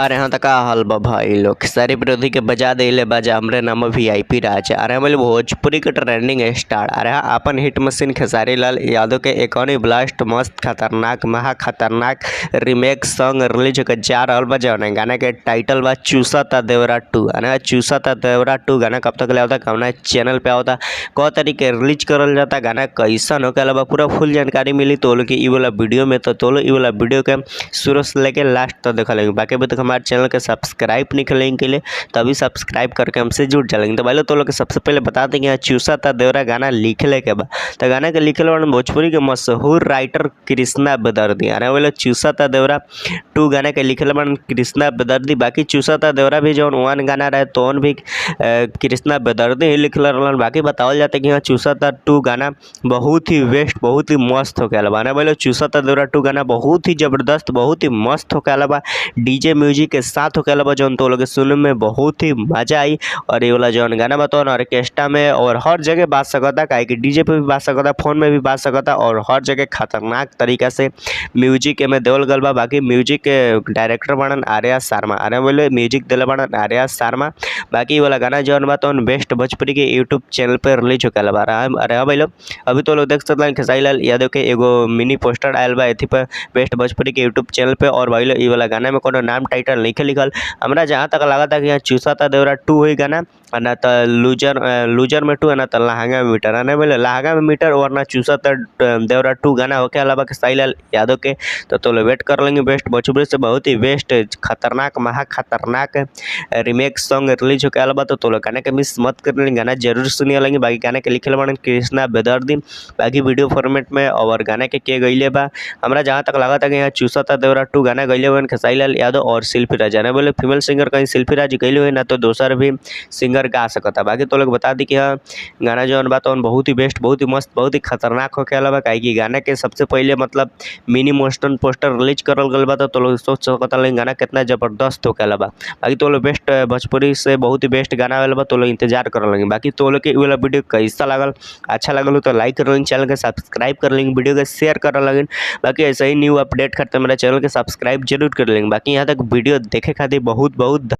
अरे हाँ, तो का हाल बा भाई लोग। सारी विरोधी के बजा देले बाजा हमरे नाम वीआईपी राजा। अरे हमारे भोजपुरी के ट्रेंडिंग स्टार। अरे हाँ, अपन हिट मशीन खेसारी लाल यादव के एकॉनी ब्लास्ट मस्त खतरनाक महा खतरनाक रीमेक सॉन्ग रिलीज होकर जा रहल बा। जौन गाना के टाइटल बा चूसा ता देवरा 2। अरे चूसा ता देवरा 2 गाना कब तक ले आवता, कौना चैनल पे आवता, क तरीके रिलीज करल जाता, गाना कैसन होके बा, पूरा फुल जानकारी मिली तो लोग ई वाला वीडियो में। तो लोग ई वाला वीडियो के शुरू से लेके लास्ट तक देखा लेंगे। बाकी अभी तक हमारे चैनल के सब्सक्राइब नहीं करेंगे के लिए तभी सब्सक्राइब करके हमसे जुड़ जाएंगे। तो भाई तो लोग सबसे पहले बता देंगे यहाँ चूसा ता देवरा गाना लिखले के बाद, तो गाना के लिखले वाले भोजपुरी के मशहूर राइटर कृष्णा बेदर्दी। अरे बोले चूसा ता देवरा 2 गाना के लिखले वाले कृष्णा बेदर्दी। बाकी चूसा ता देवरा भी जो 1 गाना रहे तो भी कृष्णा बेदर्दी ही लिखले रहलन। बाकी बतावल जाता है कि यहाँ चूसा ता 2 गाना बहुत ही बेस्ट बहुत ही मस्त होके आला बा। बोले चूसा ता देवरा 2 गाना बहुत ही जबरदस्त बहुत ही मस्त होके आला बा, डीजे म्यूजिक के साथ होके आला बा, जौन तो लोग सुनने में बहुत ही मजा आई। और ये वाला जौन गाना बताओ ना ऑर्केस्ट्रा में और हर जगह बाज सकता, काहे कि डीजे पे भी बाज सकता, फोन में भी बाज सकता और हर जगह खतरनाक तरीका से म्यूजिक में देवल गल बा। बाकी म्यूजिक के डायरेक्टर बनन आर्या शर्मा। अरे बोले म्यूजिक दिले बनन आर्या शर्मा। बाकी वाला गाना जौन बा तो बेस्ट भोजपुरी के यूट्यूब चैनल पर रिलीज होके आला बा। अरे हाँ भाई लोग, अभी तो लोग देख सकते हैं खेसारी लाल यादव के एगो मिनी पोस्टर आयल बा एथी पर बेस्ट भोजपुरी के यूट्यूब चैनल पे। और भाई लोग ये वाला गाना में कोनो नाम टाइटल नहीं लिखल। हमरा जहाँ तक लगा था कि यहाँ चूसा था देवरा 2 हुई गाना, ना तो लूजर में 2 ना तो लहंगा में मीटर। नहीं बोले लहंगा में मीटर वरना चूसा था देवरा 2 गाना होके अलावा खेसारी लाल यादव के। तो लोग वेट कर लेंगे बेस्ट भोजपुरी से बहुत ही बेस्ट खतरनाक महा खतरनाक रीमेक सॉन्ग रिलीज होके अलावा। तो लोग गाना के मिस मत कर लेंगे, गाना जरूर सुनिए लेंगे। बाकी गाना के लिखे बन कृष्णा बेदर्दी। बाकी वीडियो फॉर्मेट में और गाना के गईले बा। हमरा जहाँ तक लगा था कि यहाँ चूसा था देवरा 2 गाना गईले बन खेसारी लाल यादव और शिल्पी राजा। ने बोले फीमेल सिंगर कहीं शिल्पी राज गईले हुए ना तो दूसर भी सिंगर गा सकता। बाकी तो लोग बता दी कि हाँ गाना जो बा तो बहुत ही बेस्ट बहुत ही मस्त बहुत ही खतरनाक होके अलावा, काहे कि गाना के सबसे पहले मतलब मिनी मोस्टन पोस्टर रिलीज करल गल बा। तो लोग सोच सकता गाना कितना जबरदस्त होके अलावा। बाकी तो लोग बेस्ट भोजपुरी से बहुत ही बेस्ट गाना वाला बा, तो लोग इंतजार कर लेंगे। बाकी तो लोग के वाला वीडियो कैसा लगल, अच्छा लगल तो लाइक कर लेंगे, चैनल के सब्सक्राइब कर लेंगे, वीडियो के शेयर कर लेंगे। बाकी ऐसे ही न्यू अपडेट करते मेरा चैनल के सब्सक्राइब जरूर कर लेंगे। बाकी यहाँ तक वीडियो देखे खातिर बहुत बहुत